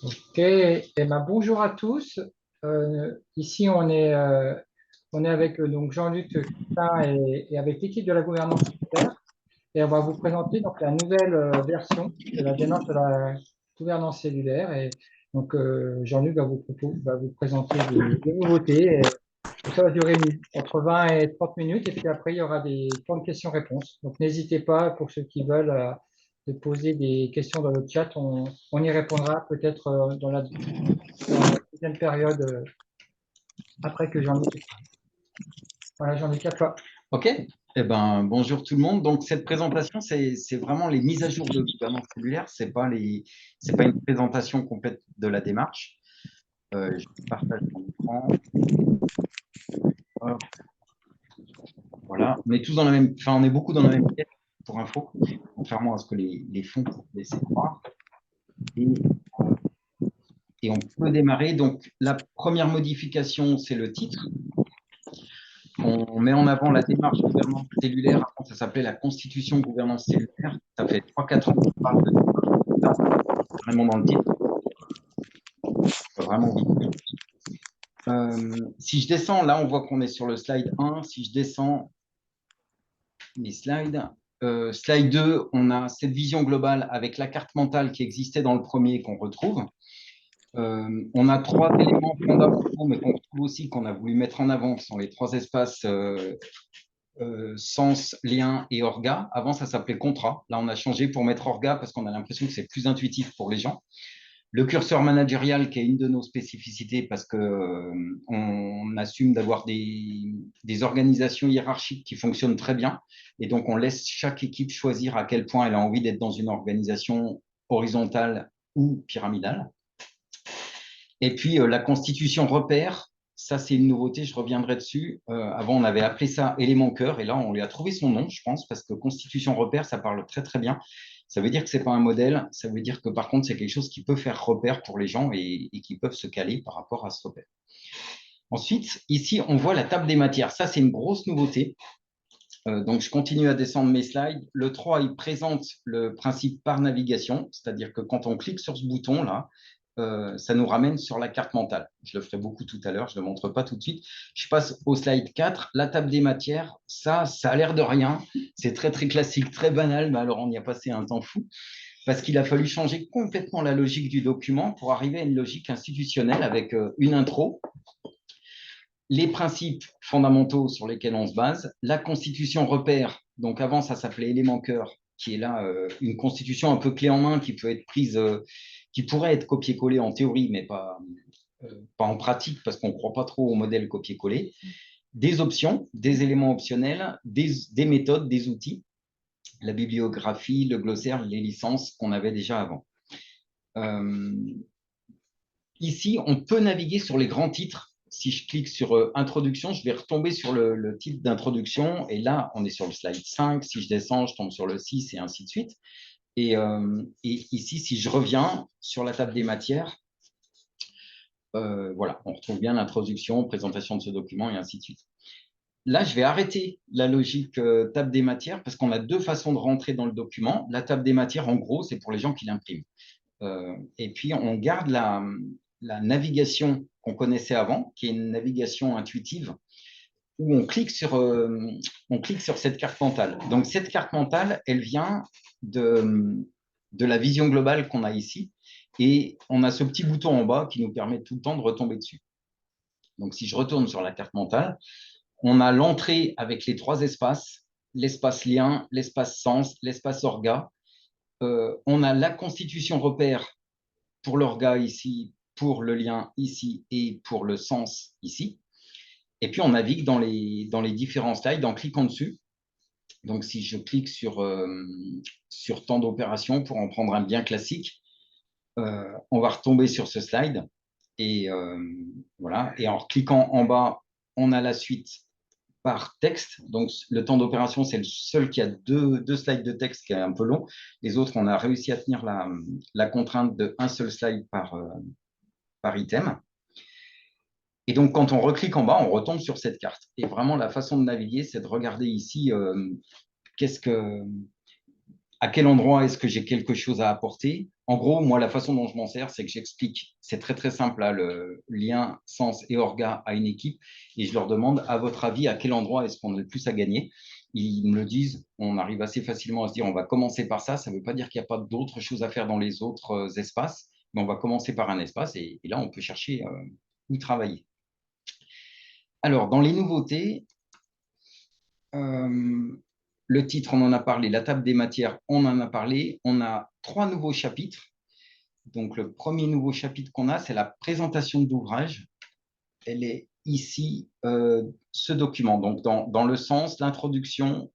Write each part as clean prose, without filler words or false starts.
Ok, eh ben, bonjour à tous. Ici, on est avec donc Jean-Luc Quintin et avec l'équipe de la gouvernance cellulaire. Et on va vous présenter donc la nouvelle version de la démarche de la gouvernance cellulaire. Et donc, Jean-Luc va vous présenter des nouveautés. Et ça va durer entre 20 et 30 minutes. Et puis après, il y aura des temps de questions-réponses. Donc, n'hésitez pas, pour ceux qui veulent, de poser des questions dans le chat. On y répondra peut-être dans la deuxième période après que Jean-Luc. Voilà, Jean-Luc, à toi. OK. Eh ben, bonjour tout le monde. Donc, cette présentation, c'est vraiment les mises à jour de gouvernance cellulaire. C'est pas une présentation complète de la démarche. Je partage mon écran. Hop, voilà. On est tous dans la même, enfin, on est beaucoup dans la même pièce, pour info, contrairement à ce que les fonds pourraient laisser croire. Et, euh, et on peut démarrer. Donc, la première modification, c'est le titre. On met en avant la démarche gouvernance cellulaire. Avant, ça s'appelait la constitution gouvernance cellulaire. Ça fait 3-4 ans qu'on parle de démarche. Là, on est vraiment dans le titre. Vraiment vite. Si je descends, là, on voit qu'on est sur le slide 1. Si je descends les slides, slide 2, on a cette vision globale avec la carte mentale qui existait dans le premier qu'on retrouve. On a trois éléments fondamentaux, mais qu'on retrouve aussi, qu'on a voulu mettre en avant, qui sont les trois espaces sens, lien et orga. Avant, ça s'appelait contrat. Là, on a changé pour mettre orga parce qu'on a l'impression que c'est plus intuitif pour les gens. Le curseur managérial, qui est une de nos spécificités parce que on assume d'avoir des organisations hiérarchiques qui fonctionnent très bien. Et donc, on laisse chaque équipe choisir à quel point elle a envie d'être dans une organisation horizontale ou pyramidale. Et puis, la constitution repère, ça, c'est une nouveauté, je reviendrai dessus. Avant, on avait appelé ça élément cœur, et là, on lui a trouvé son nom, je pense, parce que constitution repère, ça parle très, très bien. Ça veut dire que ce n'est pas un modèle, ça veut dire que par contre, c'est quelque chose qui peut faire repère pour les gens et qui peuvent se caler par rapport à ce repère. Ensuite, ici, on voit la table des matières. Ça, c'est une grosse nouveauté. Donc, je continue à descendre mes slides. Le 3, il présente le principe par navigation, c'est-à-dire que quand on clique sur ce bouton-là, ça nous ramène sur la carte mentale. Je le ferai beaucoup tout à l'heure, je ne le montre pas tout de suite. Je passe au slide 4, la table des matières. Ça a l'air de rien. C'est très, très classique, très banal, mais alors on y a passé un temps fou parce qu'il a fallu changer complètement la logique du document pour arriver à une logique institutionnelle avec une intro, les principes fondamentaux sur lesquels on se base, la constitution repère, donc avant ça s'appelait élément cœur, qui est là une constitution un peu clé en main qui peut être prise, qui pourrait être copié-collé en théorie, mais pas en pratique parce qu'on ne croit pas trop au modèle copier-coller, des options, des éléments optionnels, des méthodes, des outils, la bibliographie, le glossaire, les licences qu'on avait déjà avant. Euh, Ici, on peut naviguer sur les grands titres. Si je clique sur Introduction, je vais retomber sur le titre d'introduction. Et là, on est sur le slide 5. Si je descends, je tombe sur le 6 et ainsi de suite. Et ici, si je reviens sur la table des matières, voilà, on retrouve bien l'introduction, présentation de ce document et ainsi de suite. Là, je vais arrêter la logique table des matières parce qu'on a deux façons de rentrer dans le document. La table des matières, en gros, c'est pour les gens qui l'impriment. Et puis, on garde la navigation qu'on connaissait avant, qui est une navigation intuitive, où on clique sur cette carte mentale. Donc, cette carte mentale, elle vient de la vision globale qu'on a ici. Et on a ce petit bouton en bas qui nous permet tout le temps de retomber dessus. Donc, si je retourne sur la carte mentale, on a l'entrée avec les trois espaces, l'espace lien, l'espace sens, l'espace orga. On a la constitution repère pour l'orga ici, pour le lien ici et pour le sens ici. Et puis, on navigue dans les différents slides en cliquant dessus. Donc, si je clique sur temps d'opération pour en prendre un bien classique, on va retomber sur ce slide. Et voilà. Et en cliquant en bas, on a la suite par texte. Donc, le temps d'opération, c'est le seul qui a deux slides de texte qui est un peu long. Les autres, on a réussi à tenir la contrainte de un seul slide par item. Et donc, quand on reclique en bas, on retombe sur cette carte. Et vraiment, la façon de naviguer, c'est de regarder ici qu'est-ce que À quel endroit est-ce que j'ai quelque chose à apporter? En gros, moi, la façon dont je m'en sers, c'est que j'explique, c'est très très simple, là, le lien sens et orga à une équipe, et je leur demande, à votre avis, à quel endroit est-ce qu'on a le plus à gagner? Ils me le disent, on arrive assez facilement à se dire, on va commencer par ça. Ça ne veut pas dire qu'il n'y a pas d'autres choses à faire dans les autres espaces, mais on va commencer par un espace, et là, on peut chercher où travailler. Alors, dans les nouveautés, le titre, on en a parlé. La table des matières, on en a parlé. On a 3 nouveaux chapitres. Donc, le premier nouveau chapitre qu'on a, c'est la présentation d'ouvrage. Elle est ici, ce document. Donc, dans le sens, l'introduction,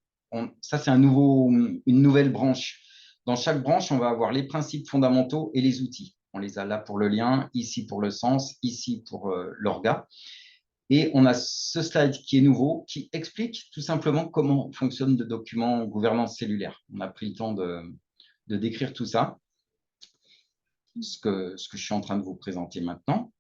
ça, c'est une nouvelle branche. Dans chaque branche, on va avoir les principes fondamentaux et les outils. On les a là pour le lien, ici pour le sens, ici pour l'orga. Et on a ce slide qui est nouveau, qui explique tout simplement comment fonctionne le document gouvernance cellulaire. On a pris le temps de décrire tout ça, ce que je suis en train de vous présenter maintenant.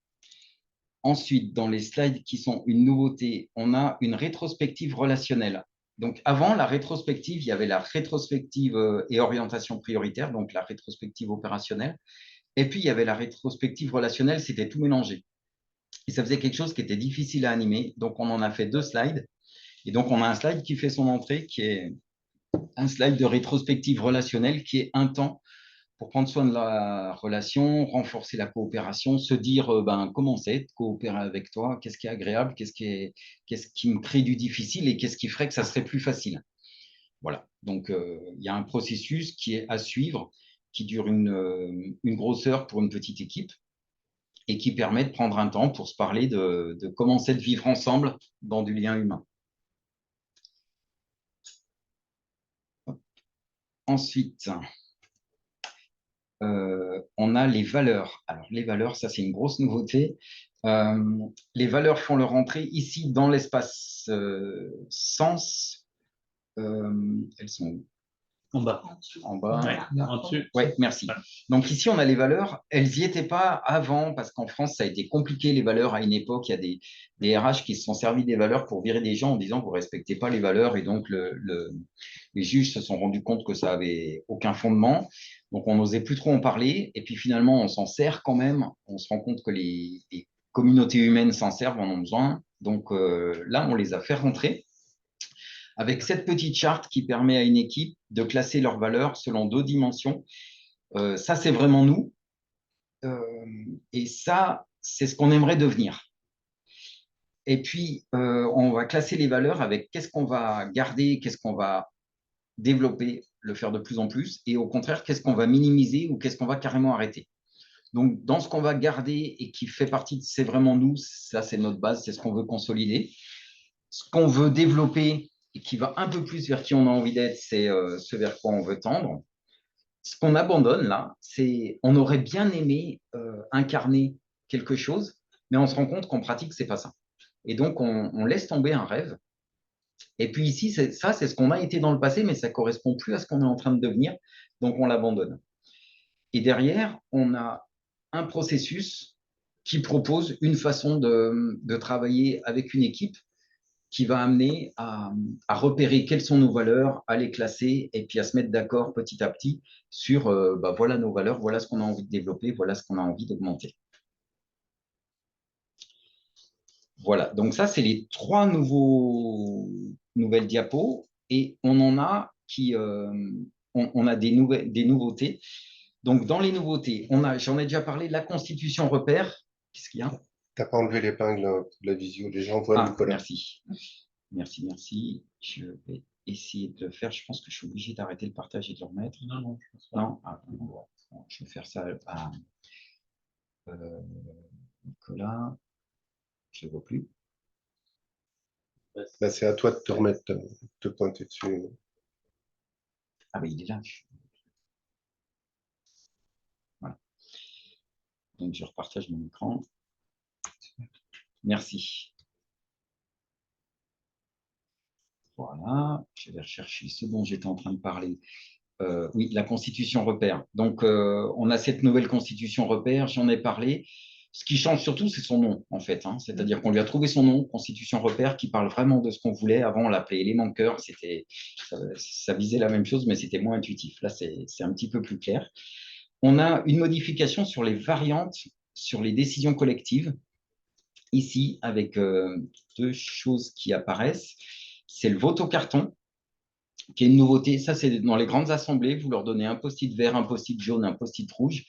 Ensuite, dans les slides qui sont une nouveauté, on a une rétrospective relationnelle. Donc, avant la rétrospective, il y avait la rétrospective et orientation prioritaire, donc la rétrospective opérationnelle. Et puis, il y avait la rétrospective relationnelle, c'était tout mélangé. Et ça faisait quelque chose qui était difficile à animer. Donc, on en a fait 2 slides. Et donc, on a un slide qui fait son entrée, qui est un slide de rétrospective relationnelle, qui est un temps pour prendre soin de la relation, renforcer la coopération, se dire comment c'est de coopérer avec toi, qu'est-ce qui est agréable, qu'est-ce qui me crée du difficile et qu'est-ce qui ferait que ça serait plus facile. Voilà. Donc, il y a un processus qui est à suivre, qui dure une grosse heure pour une petite équipe et qui permet de prendre un temps pour se parler de comment c'est de vivre ensemble dans du lien humain. Ensuite, on a les valeurs. Alors, les valeurs, ça, c'est une grosse nouveauté. Les valeurs font leur entrée ici dans l'espace sens. Elles sont où? En bas. En bas. Ouais, en dessus. Oui, merci. Donc ici, on a les valeurs. Elles n'y étaient pas avant parce qu'en France, ça a été compliqué, les valeurs, à une époque. Il y a des RH qui se sont servis des valeurs pour virer des gens en disant que vous ne respectez pas les valeurs. Et donc, les juges se sont rendus compte que ça n'avait aucun fondement. Donc, on n'osait plus trop en parler. Et puis, finalement, on s'en sert quand même. On se rend compte que les communautés humaines s'en servent, en ont besoin. Donc, là, on les a fait rentrer avec cette petite charte qui permet à une équipe de classer leurs valeurs selon 2 dimensions. Ça, c'est vraiment nous. Et ça, c'est ce qu'on aimerait devenir. Et puis, on va classer les valeurs avec qu'est-ce qu'on va garder, qu'est-ce qu'on va développer, le faire de plus en plus, et au contraire, qu'est-ce qu'on va minimiser ou qu'est-ce qu'on va carrément arrêter. Donc, dans ce qu'on va garder et qui fait partie de c'est vraiment nous, ça, c'est notre base, c'est ce qu'on veut consolider. Ce qu'on veut développer et qui va un peu plus vers qui on a envie d'être, c'est ce vers quoi on veut tendre. Ce qu'on abandonne là, c'est on aurait bien aimé incarner quelque chose, mais on se rend compte qu'en pratique, c'est pas ça. Et donc, on laisse tomber un rêve. Et puis ici, ça, c'est ce qu'on a été dans le passé, mais ça correspond plus à ce qu'on est en train de devenir, donc on l'abandonne. Et derrière, on a un processus qui propose une façon de travailler avec une équipe qui va amener à repérer quelles sont nos valeurs, à les classer et puis à se mettre d'accord petit à petit sur voilà nos valeurs, voilà ce qu'on a envie de développer, voilà ce qu'on a envie d'augmenter. Voilà, donc ça, c'est les 3 nouvelles diapos et on en a on a des nouveautés. Donc, dans les nouveautés, j'en ai déjà parlé, la constitution repère. Qu'est-ce qu'il y a? Tu n'as pas enlevé l'épingle de la visio, les gens voient Nicolas. Merci. Merci. Je vais essayer de le faire. Je pense que je suis obligé d'arrêter le partage et de le remettre. Non, je pense pas. Non, je vais faire ça à Nicolas. Je ne le vois plus. Bah, c'est à toi de te remettre, de te pointer dessus. Ah oui, il est là. Voilà. Donc, je repartage mon écran. Merci. Voilà, je vais rechercher ce dont j'étais en train de parler. Oui, la constitution repère. Donc, on a cette nouvelle constitution repère, j'en ai parlé. Ce qui change surtout, c'est son nom, en fait, hein. C'est-à-dire qu'on lui a trouvé son nom, Constitution Repère, qui parle vraiment de ce qu'on voulait. Avant, on l'appelait élément de cœur. Ça visait la même chose, mais c'était moins intuitif. Là, c'est un petit peu plus clair. On a une modification sur les variantes, sur les décisions collectives. Ici, avec deux choses qui apparaissent. C'est le vote au carton, qui est une nouveauté. Ça, c'est dans les grandes assemblées. Vous leur donnez un post-it vert, un post-it jaune, un post-it rouge.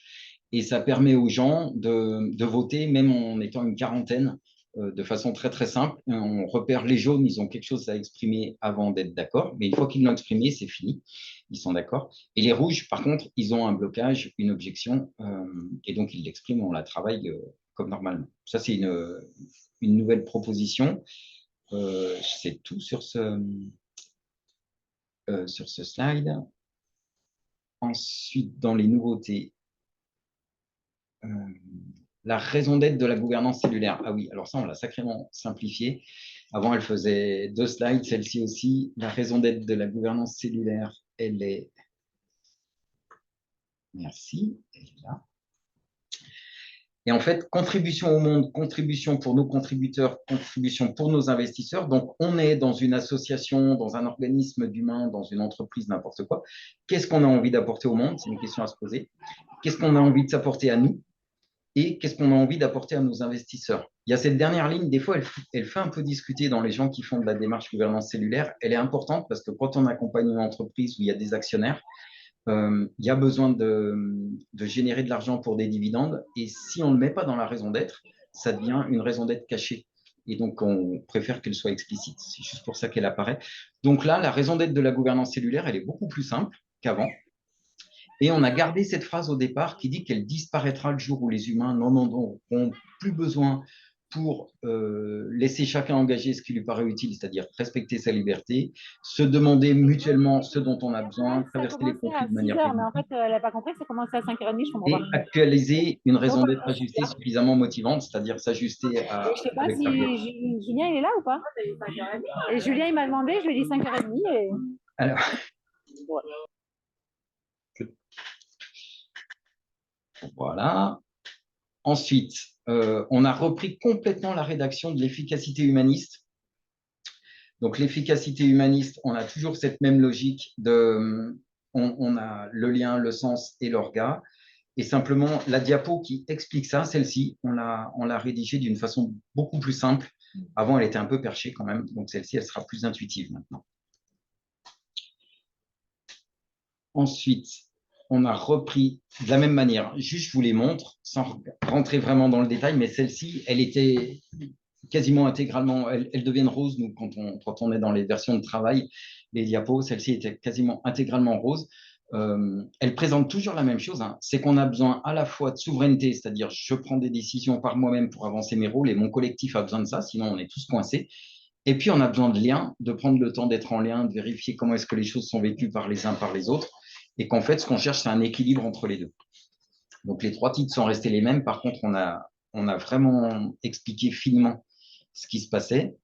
Et ça permet aux gens de voter, même en étant une quarantaine, de façon très, très simple. On repère les jaunes, ils ont quelque chose à exprimer avant d'être d'accord. Mais une fois qu'ils l'ont exprimé, c'est fini. Ils sont d'accord. Et les rouges, par contre, ils ont un blocage, une objection. Et donc, ils l'expriment, on la travaille comme normalement. Ça, c'est une nouvelle proposition. C'est tout sur ce slide. Ensuite, dans les nouveautés, la raison d'être de la gouvernance cellulaire. Ah oui, alors ça, on l'a sacrément simplifié. Avant, elle faisait 2 slides, celle-ci aussi. La raison d'être de la gouvernance cellulaire, elle est... Merci, elle est là. Et en fait, contribution au monde, contribution pour nos contributeurs, contribution pour nos investisseurs. Donc, on est dans une association, dans un organisme d'humains, dans une entreprise, n'importe quoi. Qu'est-ce qu'on a envie d'apporter au monde? C'est une question à se poser. Qu'est-ce qu'on a envie de s'apporter à nous? Et qu'est-ce qu'on a envie d'apporter à nos investisseurs? Il y a cette dernière ligne, des fois, elle fait un peu discuter dans les gens qui font de la démarche gouvernance cellulaire. Elle est importante parce que quand on accompagne une entreprise où il y a des actionnaires, il y a besoin de générer de l'argent pour des dividendes. Et si on ne le met pas dans la raison d'être, ça devient une raison d'être cachée. Et donc, on préfère qu'elle soit explicite. C'est juste pour ça qu'elle apparaît. Donc là, la raison d'être de la gouvernance cellulaire, elle est beaucoup plus simple qu'avant. Et on a gardé cette phrase au départ qui dit qu'elle disparaîtra le jour où les humains n'en auront plus besoin pour laisser chacun engager ce qui lui paraît utile, c'est-à-dire respecter sa liberté, se demander mutuellement ce dont on a besoin, traverser les conflits de manière mais en fait, elle n'a pas compris, ça commençait à 5h30, je comprends et pas. actualiser une raison d'être ajustée suffisamment motivante, c'est-à-dire s'ajuster à... Je sais pas si Julien, il est là ou pas. Et Julien, il m'a demandé, je lui ai dit 5h30. Et... Alors... Voilà. Ensuite, on a repris complètement la rédaction de l'efficacité humaniste. Donc, l'efficacité humaniste, on a toujours cette même logique de, on a le lien, le sens et l'orga. Et simplement, la diapo qui explique ça, celle-ci, on l'a rédigée d'une façon beaucoup plus simple. Avant, elle était un peu perchée quand même. Donc, celle-ci, elle sera plus intuitive maintenant. Ensuite, on a repris de la même manière. Juste, je vous les montre sans rentrer vraiment dans le détail, mais celle-ci, elle était quasiment intégralement, elles deviennent roses, nous, quand on est dans les versions de travail, les diapos, celle-ci était quasiment intégralement rose. Elle présente toujours la même chose, hein. C'est qu'on a besoin à la fois de souveraineté, c'est-à-dire je prends des décisions par moi-même pour avancer mes rôles et mon collectif a besoin de ça, sinon on est tous coincés. Et puis on a besoin de lien, de prendre le temps d'être en lien, de vérifier comment est-ce que les choses sont vécues par les uns par les autres, et qu'en fait, ce qu'on cherche, c'est un équilibre entre les deux. Donc les 3 titres sont restés les mêmes, par contre, on a vraiment expliqué finement ce qui se passait.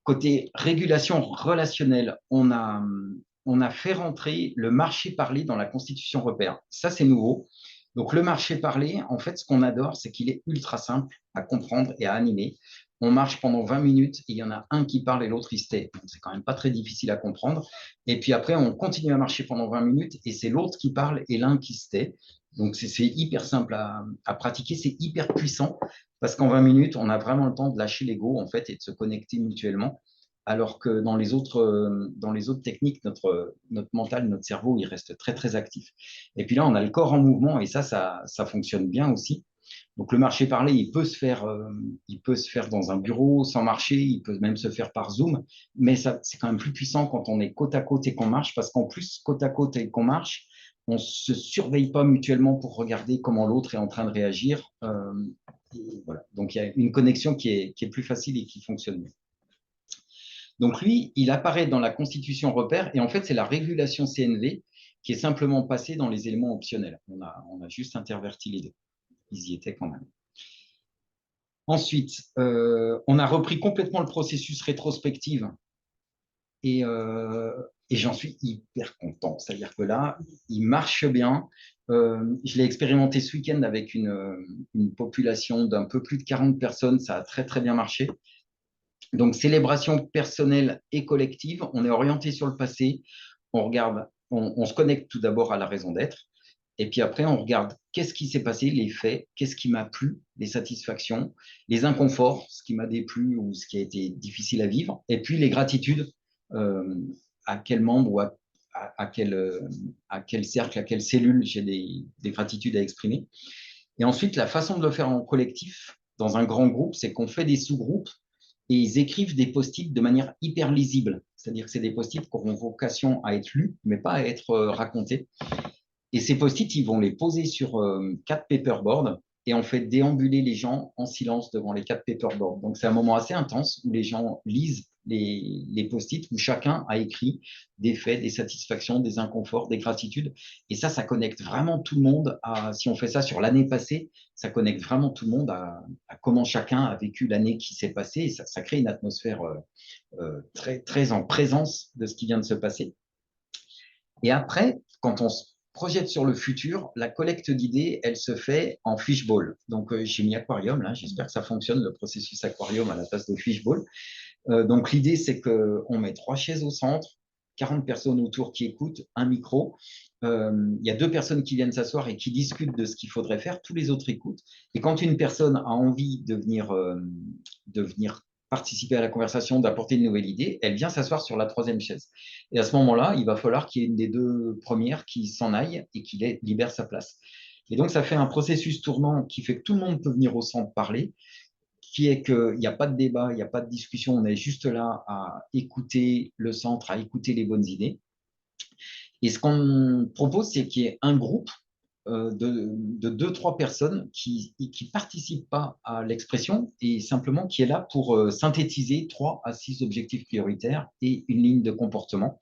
Côté régulation relationnelle, on a fait rentrer le marché parlé dans la Constitution repère. Ça, c'est nouveau. Donc, le marché parlé, en fait, ce qu'on adore, c'est qu'il est ultra simple à comprendre et à animer. On marche pendant 20 minutes et il y en a un qui parle et l'autre, il se tait. C'est quand même pas très difficile à comprendre. Et puis après, on continue à marcher pendant 20 minutes et c'est l'autre qui parle et l'un qui se tait. Donc, c'est hyper simple à pratiquer, c'est hyper puissant parce qu'en 20 minutes, on a vraiment le temps de lâcher l'ego en fait et de se connecter mutuellement. Alors que dans les autres techniques, notre mental, notre cerveau, il reste très, très actif. Et puis là, on a le corps en mouvement et ça fonctionne bien aussi. Donc, le marché parlé, il peut se faire dans un bureau sans marcher, il peut même se faire par Zoom, mais c'est quand même plus puissant quand on est côte à côte et qu'on marche, parce qu'en plus, côte à côte et qu'on marche, on ne se surveille pas mutuellement pour regarder comment l'autre est en train de réagir. Voilà. Donc, il y a une connexion qui est plus facile et qui fonctionne mieux. Donc, lui, il apparaît dans la Constitution repère, et en fait, c'est la régulation CNV qui est simplement passée dans les éléments optionnels. On a juste interverti les deux. Ils y étaient quand même. Ensuite, on a repris complètement le processus rétrospective et j'en suis hyper content. C'est-à-dire que là, il marche bien. Je l'ai expérimenté ce week-end avec une population d'un peu plus de 40 personnes. Ça a très, très bien marché. Donc, célébration personnelle et collective. On est orienté sur le passé. On regarde, on se connecte tout d'abord à la raison d'être. Et puis après, on regarde qu'est-ce qui s'est passé, les faits, qu'est-ce qui m'a plu, les satisfactions, les inconforts, ce qui m'a déplu ou ce qui a été difficile à vivre. Et puis les gratitudes, euh, à quel membre ou à quel cercle, à quelle cellule j'ai des gratitudes à exprimer. Et ensuite, la façon de le faire en collectif, dans un grand groupe, c'est qu'on fait des sous-groupes et ils écrivent des post-it de manière hyper lisible. C'est-à-dire que c'est des post-it qui auront vocation à être lus, mais pas à être racontés. Et ces post-it, ils vont les poser sur 4 paperboards et on fait déambuler les gens en silence devant les 4 paperboards. Donc, c'est un moment assez intense où les gens lisent les post-it, où chacun a écrit des faits, des satisfactions, des inconforts, des gratitudes. Et ça connecte vraiment tout le monde si on fait ça sur l'année passée, ça connecte vraiment tout le monde à comment chacun a vécu l'année qui s'est passée. Et ça crée une atmosphère très, très en présence de ce qui vient de se passer. Et après, quand on se projette sur le futur, la collecte d'idées, elle se fait en fishbowl. Donc, j'ai mis aquarium, là, j'espère que ça fonctionne, le processus aquarium à la place de fishbowl. Donc, l'idée, c'est qu'on met 3 chaises au centre, 40 personnes autour qui écoutent, un micro. Il y a 2 personnes qui viennent s'asseoir et qui discutent de ce qu'il faudrait faire, tous les autres écoutent. Et quand une personne a envie de venir participer à la conversation, d'apporter une nouvelle idée, elle vient s'asseoir sur la 3e chaise. Et à ce moment-là, il va falloir qu'il y ait une des 2 premières qui s'en aille et qui libère sa place. Et donc, ça fait un processus tournant qui fait que tout le monde peut venir au centre parler, qui est qu'il n'y a pas de débat, il n'y a pas de discussion, on est juste là à écouter le centre, à écouter les bonnes idées. Et ce qu'on propose, c'est qu'il y ait un groupe de 2-3 personnes qui ne participent pas à l'expression et simplement qui est là pour synthétiser 3 à 6 objectifs prioritaires et une ligne de comportement.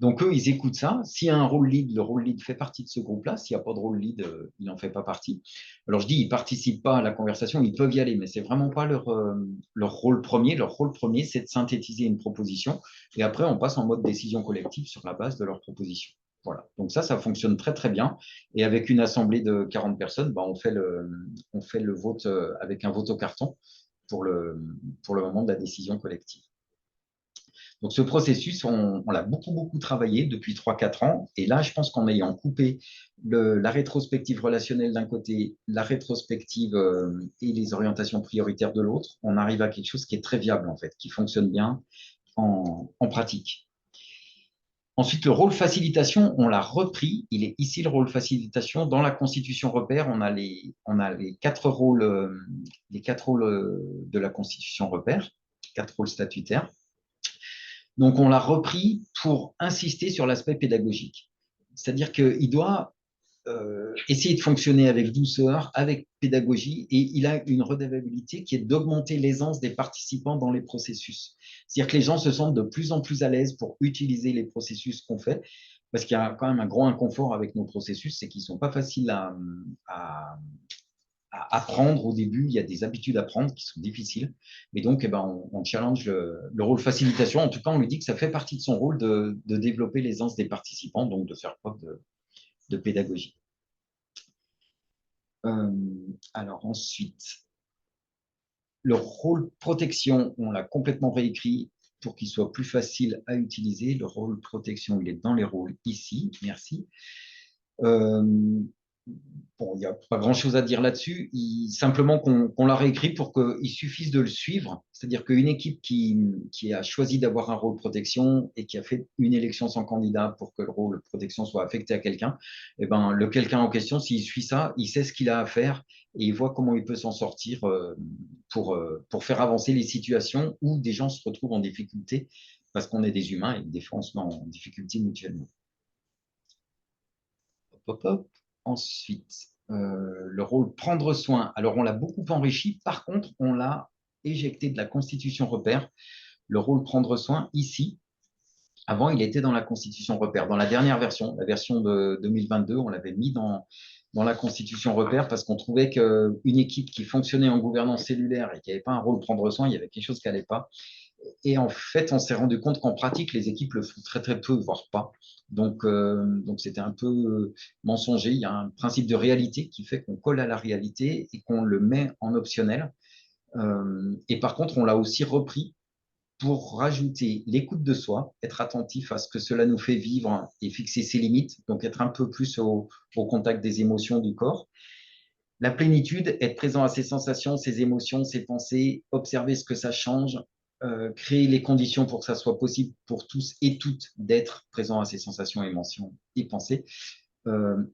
Donc, eux, ils écoutent ça. S'il y a un rôle lead, le rôle lead fait partie de ce groupe-là. S'il n'y a pas de rôle lead, il n'en fait pas partie. Alors, je dis, ils ne participent pas à la conversation, ils peuvent y aller, mais ce n'est vraiment pas leur rôle premier. Leur rôle premier, c'est de synthétiser une proposition. Et après, on passe en mode décision collective sur la base de leur proposition. Voilà. Donc ça fonctionne très, très bien. Et avec une assemblée de 40 personnes, on fait le vote avec un vote au carton pour le moment de la décision collective. Donc, ce processus, on l'a beaucoup, beaucoup travaillé depuis 3-4 ans. Et là, je pense qu'en ayant coupé la rétrospective relationnelle d'un côté, la rétrospective et les orientations prioritaires de l'autre, on arrive à quelque chose qui est très viable, en fait, qui fonctionne bien en pratique. Ensuite, le rôle facilitation, on l'a repris. Il est ici le rôle facilitation. Dans la Constitution repère, on a les 4 rôles, de la Constitution repère, 4 rôles statutaires. Donc, on l'a repris pour insister sur l'aspect pédagogique. C'est-à-dire qu'il doit essayer de fonctionner avec douceur, avec pédagogie, et il a une redevabilité qui est d'augmenter l'aisance des participants dans les processus. C'est-à-dire que les gens se sentent de plus en plus à l'aise pour utiliser les processus qu'on fait, parce qu'il y a quand même un gros inconfort avec nos processus, c'est qu'ils ne sont pas faciles à apprendre au début. Il y a des habitudes à prendre qui sont difficiles. Mais donc, on challenge le rôle facilitation. En tout cas, on lui dit que ça fait partie de son rôle de développer l'aisance des participants, donc de faire preuve de pédagogie. Alors ensuite, le rôle protection, on l'a complètement réécrit pour qu'il soit plus facile à utiliser. Le rôle protection, il est dans les rôles ici. Merci. Bon, il n'y a pas grand-chose à dire là-dessus. Simplement qu'on l'a réécrit pour qu'il suffise de le suivre. C'est-à-dire qu'une équipe qui a choisi d'avoir un rôle protection et qui a fait une élection sans candidat pour que le rôle protection soit affecté à quelqu'un, le quelqu'un en question, s'il suit ça, il sait ce qu'il a à faire et il voit comment il peut s'en sortir pour faire avancer les situations où des gens se retrouvent en difficulté parce qu'on est des humains et des fois on se met en difficulté mutuellement. Hop, hop. Ensuite, le rôle prendre soin. Alors, on l'a beaucoup enrichi. Par contre, on l'a éjecté de la Constitution repère. Le rôle prendre soin, ici, avant, il était dans la Constitution repère. Dans la dernière version, la version de 2022, on l'avait mis dans la Constitution repère parce qu'on trouvait qu'une équipe qui fonctionnait en gouvernance cellulaire et qui n'avait pas un rôle prendre soin, il y avait quelque chose qui n'allait pas. Et en fait, on s'est rendu compte qu'en pratique, les équipes le font très très peu, voire pas. Donc c'était un peu mensonger. Il y a un principe de réalité qui fait qu'on colle à la réalité et qu'on le met en optionnel. Et par contre, on l'a aussi repris pour rajouter l'écoute de soi, être attentif à ce que cela nous fait vivre et fixer ses limites, donc être un peu plus au contact des émotions du corps. La plénitude, être présent à ses sensations, ses émotions, ses pensées, observer ce que ça change, créer les conditions pour que ça soit possible pour tous et toutes d'être présent à ses sensations, émotions et pensées.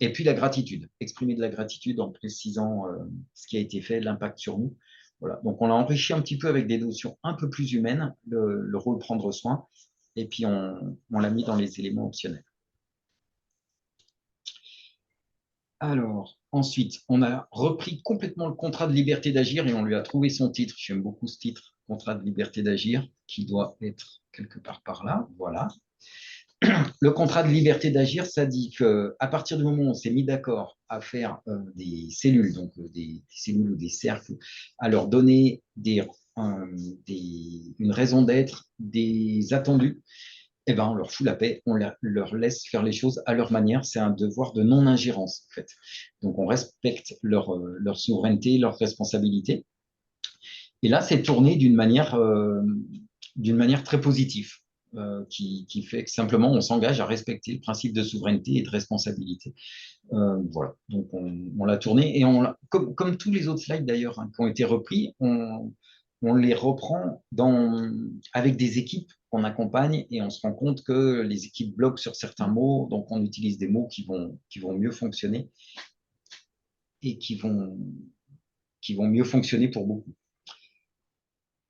Et puis la gratitude, exprimer de la gratitude en précisant ce qui a été fait, l'impact sur nous. Voilà. Donc on l'a enrichi un petit peu avec des notions un peu plus humaines, le rôle prendre soin, et puis on l'a mis dans les éléments optionnels. Alors, ensuite, on a repris complètement le contrat de liberté d'agir et on lui a trouvé son titre. J'aime beaucoup ce titre, contrat de liberté d'agir, qui doit être quelque part par là. Voilà. Le contrat de liberté d'agir, ça dit qu'à partir du moment où on s'est mis d'accord à faire des cellules, donc des cellules ou des cercles, à leur donner une raison d'être, des attendus, eh ben, on leur fout la paix, on leur laisse faire les choses à leur manière. C'est un devoir de non-ingérence, en fait. Donc, on respecte leur souveraineté, leur responsabilité. Et là, c'est tourné d'une manière très positive, qui fait que simplement, on s'engage à respecter le principe de souveraineté et de responsabilité. Voilà, donc on l'a tourné. Et comme tous les autres slides d'ailleurs qui ont été repris, on les reprend avec des équipes qu'on accompagne et on se rend compte que les équipes bloquent sur certains mots, donc on utilise des mots qui vont mieux fonctionner et qui vont mieux fonctionner pour beaucoup.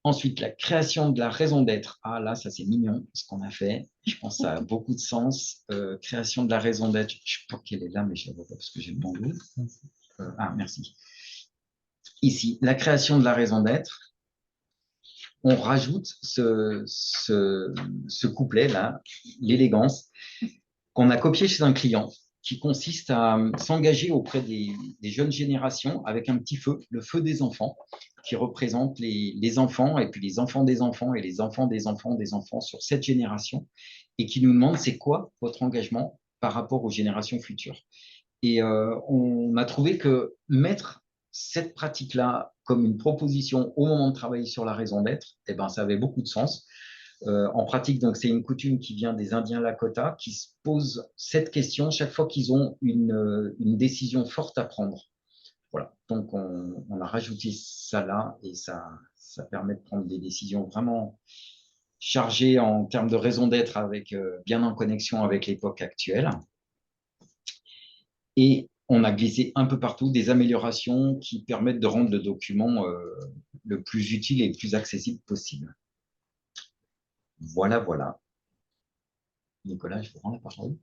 Ensuite, la création de la raison d'être. Ah là, ça c'est mignon ce qu'on a fait. Je pense que ça a beaucoup de sens. Création de la raison d'être. Je ne sais pas qu'elle est là, mais je ne la vois pas parce que j'ai le bandeau. Merci. Ici, la création de la raison d'être. On rajoute ce couplet-là, l'élégance, qu'on a copié chez un client, qui consiste à s'engager auprès des jeunes générations avec un petit feu, le feu des enfants, qui représente les enfants, et puis les enfants des enfants, et les enfants des enfants des enfants sur cette génération, et qui nous demande c'est quoi votre engagement par rapport aux générations futures. Et on a trouvé que mettre cette pratique-là comme une proposition au moment de travailler sur la raison d'être, eh ben, ça avait beaucoup de sens. En pratique, donc, c'est une coutume qui vient des Indiens Lakota qui se posent cette question chaque fois qu'ils ont une décision forte à prendre. Voilà. Donc, on a rajouté ça là et ça permet de prendre des décisions vraiment chargées en termes de raison d'être, avec bien en connexion avec l'époque actuelle. Et on a glissé un peu partout des améliorations qui permettent de rendre le document le plus utile et le plus accessible possible. Voilà, voilà. Nicolas, je vous rends la parole.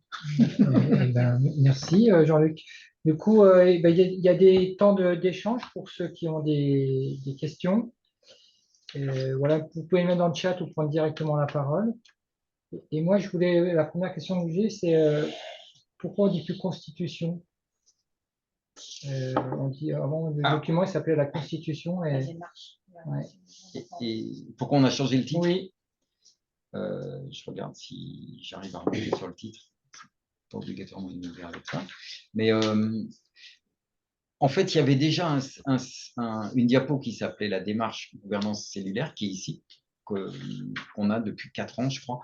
Merci, Jean-Luc. Du coup, il y a des temps d'échange pour ceux qui ont des questions. Voilà, vous pouvez mettre dans le chat ou prendre directement la parole. Et moi, la première question que j'ai, c'est pourquoi on dit plus constitution? On dit avant le document, il s'appelait la Constitution. Et pourquoi on a changé le titre? Oui. Je regarde si j'arrive à remonter sur le titre. Pas obligatoirement une ouvert avec ça. Mais en fait, il y avait déjà une diapo qui s'appelait la démarche gouvernance cellulaire, qui est ici, qu'on a depuis 4 ans, je crois.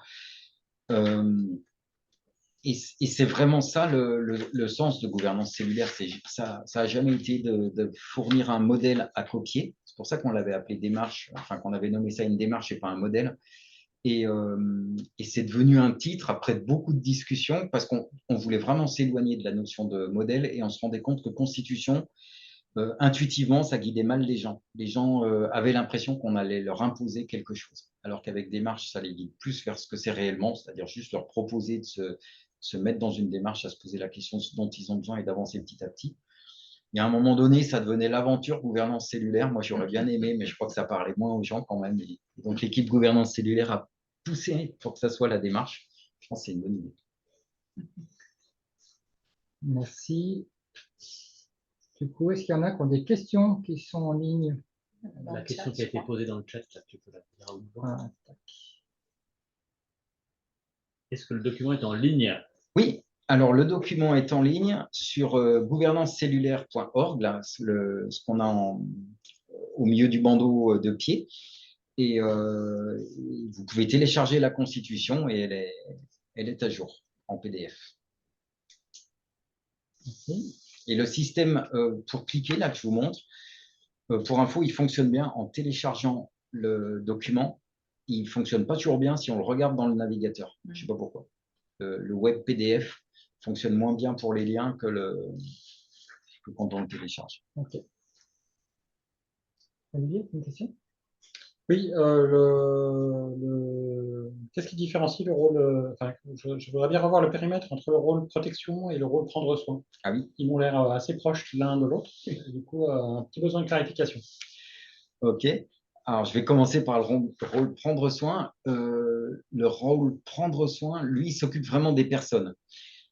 Et c'est vraiment ça le sens de gouvernance cellulaire. Ça n'a jamais été de fournir un modèle à copier. C'est pour ça qu'on l'avait appelé démarche, enfin qu'on avait nommé ça une démarche et pas un modèle. Et c'est devenu un titre après beaucoup de discussions parce qu'on voulait vraiment s'éloigner de la notion de modèle et on se rendait compte que constitution, intuitivement, ça guidait mal les gens. Les gens avaient l'impression qu'on allait leur imposer quelque chose, alors qu'avec démarche, ça les guide plus vers ce que c'est réellement, c'est-à-dire juste leur proposer de se mettre dans une démarche, à se poser la question dont ils ont besoin et d'avancer petit à petit. Il y a un moment donné, ça devenait l'aventure gouvernance cellulaire. Moi, j'aurais bien aimé, mais je crois que ça parlait moins aux gens quand même. Et donc, l'équipe gouvernance cellulaire a poussé pour que ça soit la démarche. Je pense que c'est une bonne idée. Merci. Du coup, est-ce qu'il y en a qui ont des questions qui sont en ligne? La question qui a été posée dans le chat, là, tu peux la dire à haute voix. Ah, Est-ce que le document est en ligne? Oui, alors le document est en ligne sur gouvernancecellulaire.org, là, ce qu'on a au milieu du bandeau de pied. Et vous pouvez télécharger la Constitution et elle est à jour en PDF. Et le système pour cliquer, là, que je vous montre, pour info, il fonctionne bien en téléchargeant le document. Il ne fonctionne pas toujours bien si on le regarde dans le navigateur. Je ne sais pas pourquoi. Le web PDF fonctionne moins bien pour les liens que quand on le télécharge. Ok. Olivier, une question? Oui, qu'est-ce qui différencie le rôle enfin, je voudrais bien revoir le périmètre entre le rôle protection et le rôle prendre soin. Ah oui. Ils m'ont l'air assez proches l'un de l'autre. Du coup, un petit besoin de clarification. Ok. Alors, je vais commencer par le rôle prendre soin. Le rôle prendre soin, lui, il s'occupe vraiment des personnes.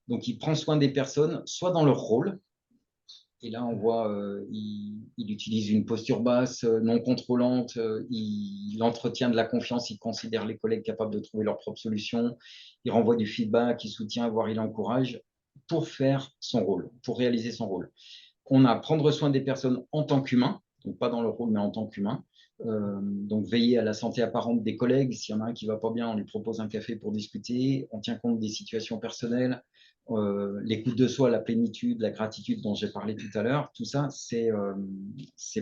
Donc, il prend soin des personnes, soit dans leur rôle. Et là, on voit, il utilise une posture basse, non contrôlante. Il entretient de la confiance. Il considère les collègues capables de trouver leur propre solution. Il renvoie du feedback, il soutient, voire il encourage pour faire son rôle, pour réaliser son rôle. On a prendre soin des personnes en tant qu'humain, donc pas dans le rôle, mais en tant qu'humain. Donc veiller à la santé apparente des collègues. S'il y en a un qui ne va pas bien, on lui propose un café pour discuter. On tient compte des situations personnelles. L'écoute de soi, la plénitude, la gratitude dont j'ai parlé tout à l'heure, tout ça, c'est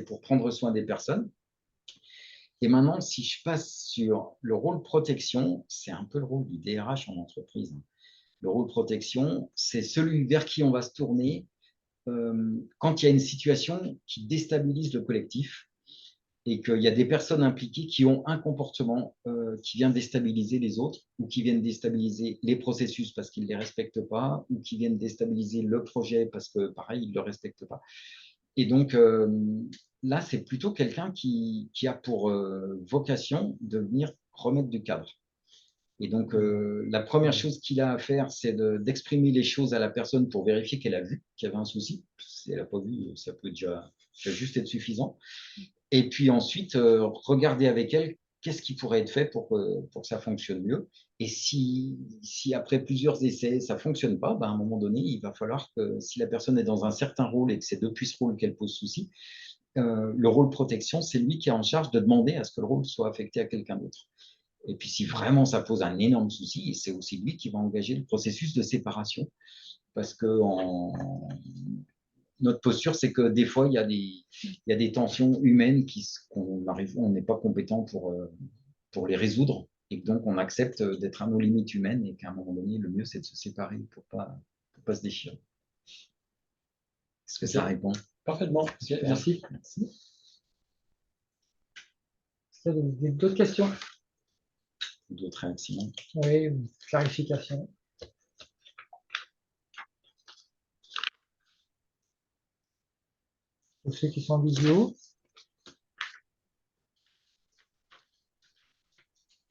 pour prendre soin des personnes. Et maintenant, si je passe sur le rôle protection, c'est un peu le rôle du DRH en entreprise. Le rôle protection, c'est celui vers qui on va se tourner quand il y a une situation qui déstabilise le collectif et qu'il y a des personnes impliquées qui ont un comportement qui vient déstabiliser les autres ou qui viennent déstabiliser les processus parce qu'ils ne les respectent pas ou qui viennent déstabiliser le projet parce que, pareil, ils ne le respectent pas. Et donc, là, c'est plutôt quelqu'un qui a pour vocation de venir remettre du cadre. Et donc, la première chose qu'il a à faire, c'est d'exprimer les choses à la personne pour vérifier qu'elle a vu qu'il y avait un souci. Si elle n'a pas vu, ça peut déjà juste être suffisant. Et puis ensuite, regarder avec elle qu'est-ce qui pourrait être fait pour que ça fonctionne mieux. Et si après plusieurs essais, ça ne fonctionne pas, ben à un moment donné, il va falloir que si la personne est dans un certain rôle et que c'est depuis ce rôle qu'elle pose souci, le rôle protection, c'est lui qui est en charge de demander à ce que le rôle soit affecté à quelqu'un d'autre. Et puis, si vraiment ça pose un énorme souci, c'est aussi lui qui va engager le processus de séparation. Parce que notre posture, c'est que des fois, il y a des tensions humaines on n'est pas compétent pour les résoudre. Et donc, on accepte d'être à nos limites humaines et qu'à un moment donné, le mieux, c'est de se séparer pour pas se déchirer. Est-ce que ça répond? Parfaitement. Merci. Merci. Est-ce qu'il y a d'autres questions? D'autres réactions? Oui, une clarification. Pour ceux qui sont en visio.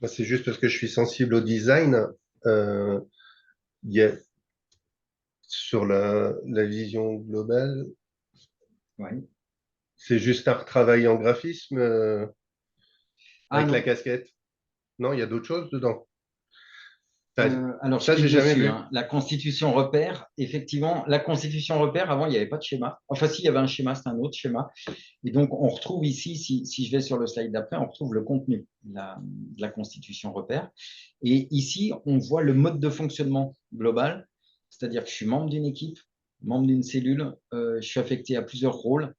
C'est juste parce que je suis sensible au design. Il y a, sur la vision globale, Oui. c'est juste un retravail en graphisme avec non. la casquette. Non, il y a d'autres choses dedans. Alors, ça, j'ai jamais vu. Hein. La constitution repère, effectivement, la constitution repère, avant, il n'y avait pas de schéma. Enfin, si, il y avait un schéma, c'est un autre schéma. Et donc, on retrouve ici, si je vais sur le slide d'après, on retrouve le contenu de la constitution repère. Et ici, on voit le mode de fonctionnement global, c'est-à-dire que je suis membre d'une équipe, membre d'une cellule, je suis affecté à plusieurs rôles.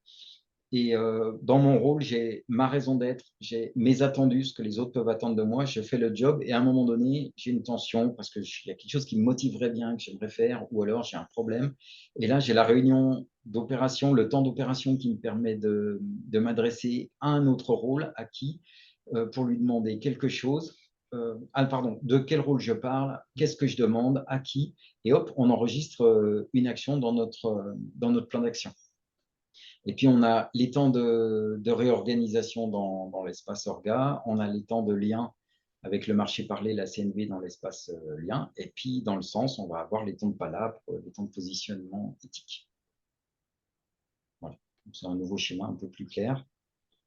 Et dans mon rôle, j'ai ma raison d'être, j'ai mes attendus, ce que les autres peuvent attendre de moi. Je fais le job et à un moment donné, j'ai une tension parce qu'il y a quelque chose qui me motiverait bien, que j'aimerais faire, ou alors j'ai un problème. Et là, j'ai la réunion d'opération, le temps d'opération qui me permet de m'adresser à un autre rôle, à qui, pour lui demander quelque chose. De quel rôle je parle, qu'est-ce que je demande, à qui, et hop, on enregistre une action dans notre plan d'action. Et puis, on a les temps de réorganisation dans l'espace orga, on a les temps de lien avec le marché parlé, la CNV dans l'espace lien, et puis dans le sens, on va avoir les temps de palabre, les temps de positionnement éthique. Voilà. C'est un nouveau schéma un peu plus clair.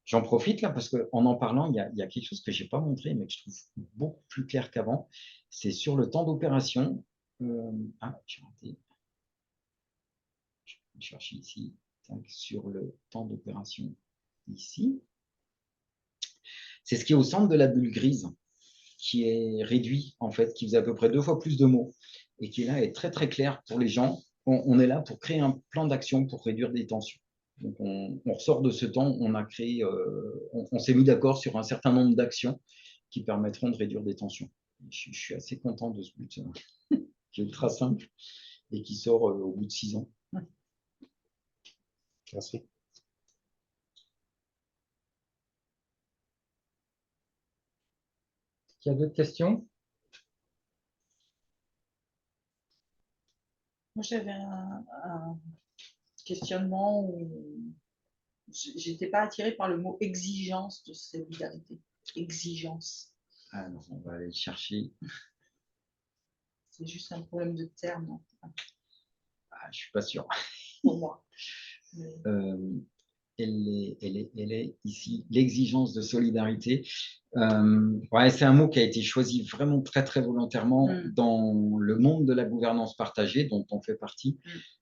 J'en profite là parce qu'en en parlant, il y a quelque chose que je n'ai pas montré, mais que je trouve beaucoup plus clair qu'avant. C'est sur le temps d'opération. J'ai raté. Je vais chercher ici. Tac, sur le temps d'opération ici. C'est ce qui est au centre de la bulle grise, qui est réduit, en fait, qui faisait à peu près 2 fois plus de mots, et qui là est très très clair pour les gens. On est là pour créer un plan d'action pour réduire des tensions. Donc on ressort de ce temps, on a créé, on s'est mis d'accord sur un certain nombre d'actions qui permettront de réduire des tensions. Je suis assez content de ce but qui est ultra simple et qui sort au bout de 6 ans. Merci. Il y a d'autres questions? Moi, j'avais un questionnement où j'étais pas attirée par le mot exigence de solidarité. Exigence. Alors, on va aller le chercher. C'est juste un problème de terme, hein, Je ne suis pas sûr. pour moi. Elle est ici, l'exigence de solidarité. Ouais, c'est un mot qui a été choisi vraiment très, très volontairement dans le monde de la gouvernance partagée, dont on fait partie.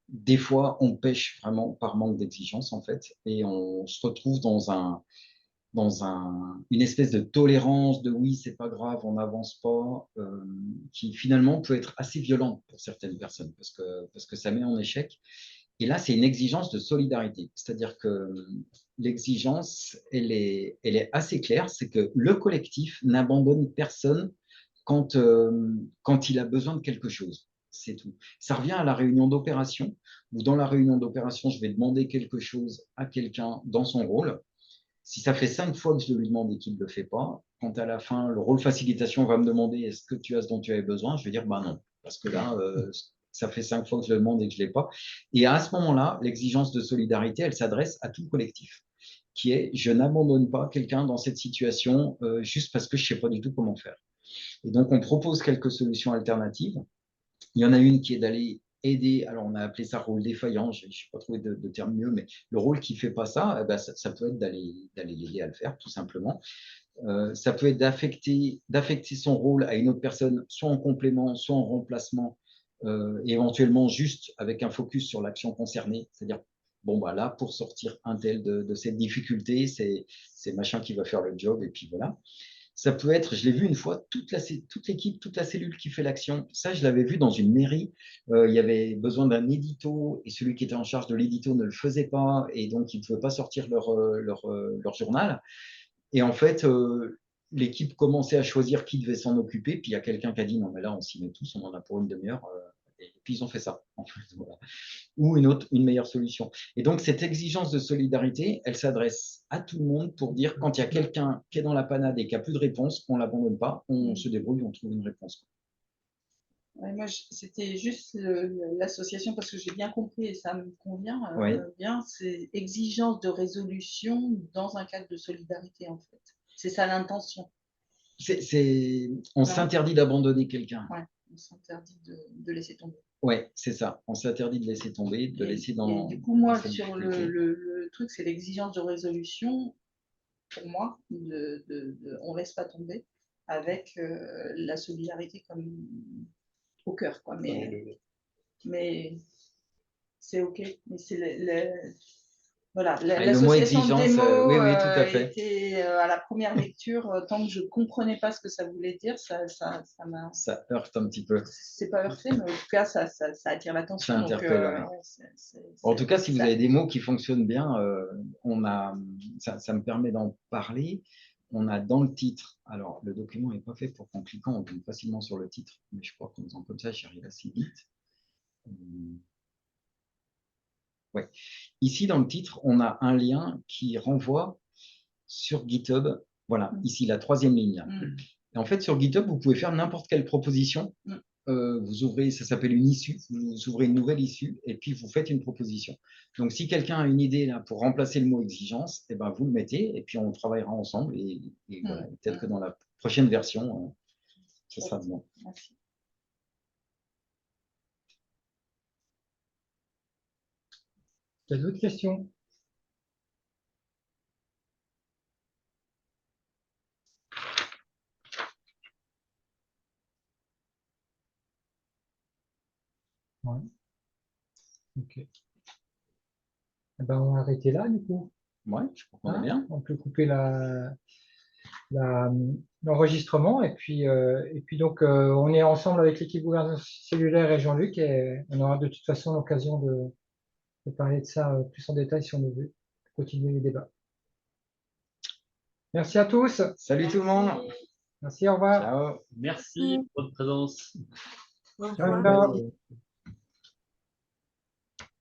Des fois, on pêche vraiment par manque d'exigence, en fait, et on se retrouve dans une espèce de tolérance de oui, c'est pas grave, on n'avance pas, qui finalement peut être assez violente pour certaines personnes, parce que ça met en échec. Et là, c'est une exigence de solidarité. C'est-à-dire que l'exigence, elle est assez claire, c'est que le collectif n'abandonne personne quand il a besoin de quelque chose. C'est tout. Ça revient à la réunion d'opération, où dans la réunion d'opération, je vais demander quelque chose à quelqu'un dans son rôle. Si ça fait 5 fois que je lui demande et qu'il ne le fait pas, quand à la fin, le rôle facilitation va me demander est-ce que tu as ce dont tu avais besoin, je vais dire bah non, parce que là, ça fait 5 fois que je le demande et que je ne l'ai pas. Et à ce moment-là, l'exigence de solidarité, elle s'adresse à tout le collectif, qui est je n'abandonne pas quelqu'un dans cette situation juste parce que je ne sais pas du tout comment faire. Et donc, on propose quelques solutions alternatives. Il y en a une qui est d'aller aider, alors on a appelé ça rôle défaillant, je n'ai pas trouvé de terme mieux, mais le rôle qui ne fait pas ça, eh ben, ça peut être d'aller l'aider à le faire, tout simplement. Ça peut être d'affecter son rôle à une autre personne, soit en complément, soit en remplacement, éventuellement juste avec un focus sur l'action concernée, c'est-à-dire, bon, bah là, pour sortir un tel de cette difficulté, c'est machin qui va faire le job, et puis voilà. Ça peut être, je l'ai vu une fois, toute l'équipe, toute la cellule qui fait l'action. Ça, je l'avais vu dans une mairie. Il y avait besoin d'un édito et celui qui était en charge de l'édito ne le faisait pas et donc ils ne pouvaient pas sortir leur journal. Et en fait, l'équipe commençait à choisir qui devait s'en occuper. Puis il y a quelqu'un qui a dit non, mais là, on s'y met tous, on en a pour une demi-heure. Et puis ils ont fait ça, en fait. Voilà. Ou une meilleure solution. Et donc, cette exigence de solidarité, elle s'adresse à tout le monde pour dire quand il y a quelqu'un qui est dans la panade et qui n'a plus de réponse, on ne l'abandonne pas, on se débrouille, on trouve une réponse. Ouais, moi, c'était juste l'association parce que j'ai bien compris et ça me convient bien. C'est exigence de résolution dans un cadre de solidarité, en fait. C'est ça l'intention. On s'interdit d'abandonner quelqu'un. Ouais, on s'interdit de laisser tomber. Oui, c'est ça. On s'interdit de laisser tomber, de laisser dans. Et du coup, moi, sur le truc, c'est l'exigence de résolution. Pour moi, on ne laisse pas tomber avec la solidarité comme au cœur, quoi. Mais c'est OK. Mais c'est voilà, l'association des mots oui, tout à fait. était à la première lecture, tant que je ne comprenais pas ce que ça voulait dire, ça m'a. Ça heurte un petit peu. C'est pas heurté, mais en tout cas, ça attire l'attention. Ça interpelle. En tout cas, si vous avez des mots qui fonctionnent bien, ça me permet d'en parler. On a dans le titre, alors le document n'est pas fait pour qu'en cliquant, on tombe facilement sur le titre, mais je crois qu'en faisant comme ça, j'y arrive assez vite. Ouais. Ici, dans le titre, on a un lien qui renvoie sur GitHub. Voilà, ici, la 3e ligne. Et en fait, sur GitHub, vous pouvez faire n'importe quelle proposition. Vous ouvrez, ça s'appelle une issue, vous ouvrez une nouvelle issue et puis vous faites une proposition. Donc, si quelqu'un a une idée là, pour remplacer le mot exigence, eh ben, vous le mettez et puis on travaillera ensemble. Et voilà, peut-être que dans la prochaine version, ce sera bon. Merci. Il y a d'autres questions? Ok. Eh ben, on va arrêter là, du coup. Ouais, je crois qu'on est Hein, bien. on peut couper l'enregistrement et puis donc on est ensemble avec l'équipe gouvernance cellulaire et Jean-Luc et on aura de toute façon l'occasion de parler de ça plus en détail si on veut continuer les débats. Merci à tous. Salut tout le monde. Merci, au revoir. Ciao. Merci pour votre présence. Ciao, ciao.